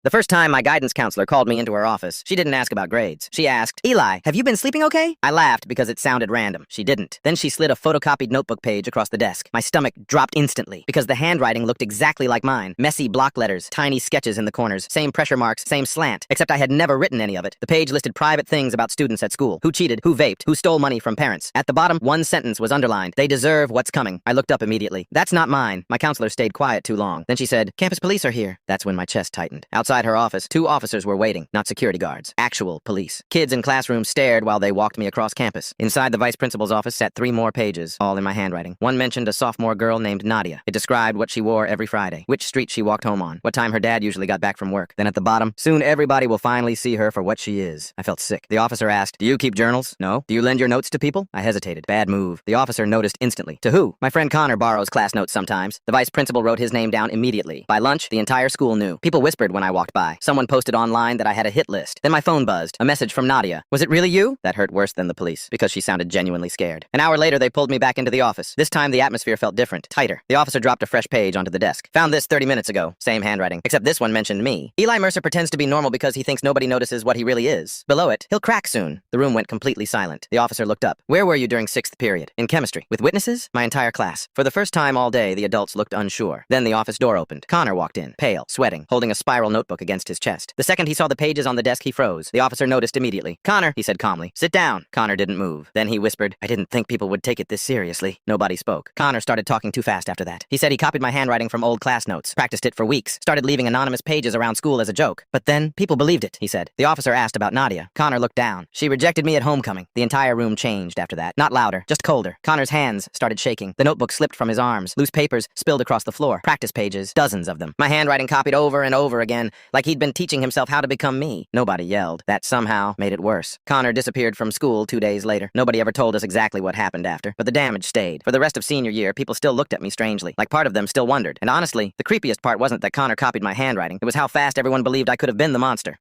The first time my guidance counselor called me into her office, she didn't ask about grades. She asked, "Eli, have you been sleeping okay?" I laughed because it sounded random. She didn't. Then she slid a photocopied notebook page across the desk. My stomach dropped instantly because the handwriting looked exactly like mine. Messy block letters, tiny sketches in the corners, same pressure marks, same slant, except I had never written any of it. The page listed private things about students at school. Who cheated, who vaped, who stole money from parents. At the bottom, one sentence was underlined. They deserve what's coming. I looked up immediately. That's not mine. My counselor stayed quiet too long. Then she said, "Campus police are here." That's when my chest tightened. Outside her office, two officers were waiting, not security guards. Actual police. Kids in classrooms stared while they walked me across campus. Inside the vice principal's office sat 3 more pages, all in my handwriting. One mentioned a sophomore girl named Nadia. It described what she wore every Friday, which street she walked home on, what time her dad usually got back from work. Then at the bottom, "Soon everybody will finally see her for what she is." I felt sick. The officer asked, "Do you keep journals?" "No." "Do you lend your notes to people?" I hesitated. Bad move. The officer noticed instantly. "To who?" "My friend Connor borrows class notes sometimes." The vice principal wrote his name down immediately. By lunch, the entire school knew. People whispered when I walked by. Someone posted online that I had a hit list. Then my phone buzzed. A message from Nadia. "Was it really you?" That hurt worse than the police, because she sounded genuinely scared. An hour later, they pulled me back into the office. This time, the atmosphere felt different, tighter. The officer dropped a fresh page onto the desk. "Found this 30 minutes ago." Same handwriting, except this one mentioned me. "Eli Mercer pretends to be normal because he thinks nobody notices what he really is. Below it, he'll crack soon." The room went completely silent. The officer looked up. "Where were you during 6th period?" "In chemistry." "With witnesses?" "My entire class." For the first time all day, the adults looked unsure. Then the office door opened. Connor walked in, pale, sweating, holding a spiral notebook against his chest. The second he saw the pages on the desk, he froze. The officer noticed immediately. "Connor," he said calmly, "sit down." Connor didn't move. Then he whispered, "I didn't think people would take it this seriously." Nobody spoke. Connor started talking too fast after that. He said he copied my handwriting from old class notes, practiced it for weeks, started leaving anonymous pages around school as a joke. But then, people believed it, he said. The officer asked about Nadia. Connor looked down. "She rejected me at homecoming." The entire room changed after that. Not louder, just colder. Connor's hands started shaking. The notebook slipped from his arms. Loose papers spilled across the floor. Practice pages, dozens of them. My handwriting copied over and over again, like he'd been teaching himself how to become me. Nobody yelled. That somehow made it worse. Connor disappeared from school 2 days later. Nobody ever told us exactly what happened after, but the damage stayed. For the rest of senior year, people still looked at me strangely, like part of them still wondered. And honestly, the creepiest part wasn't that Connor copied my handwriting. It was how fast everyone believed I could have been the monster.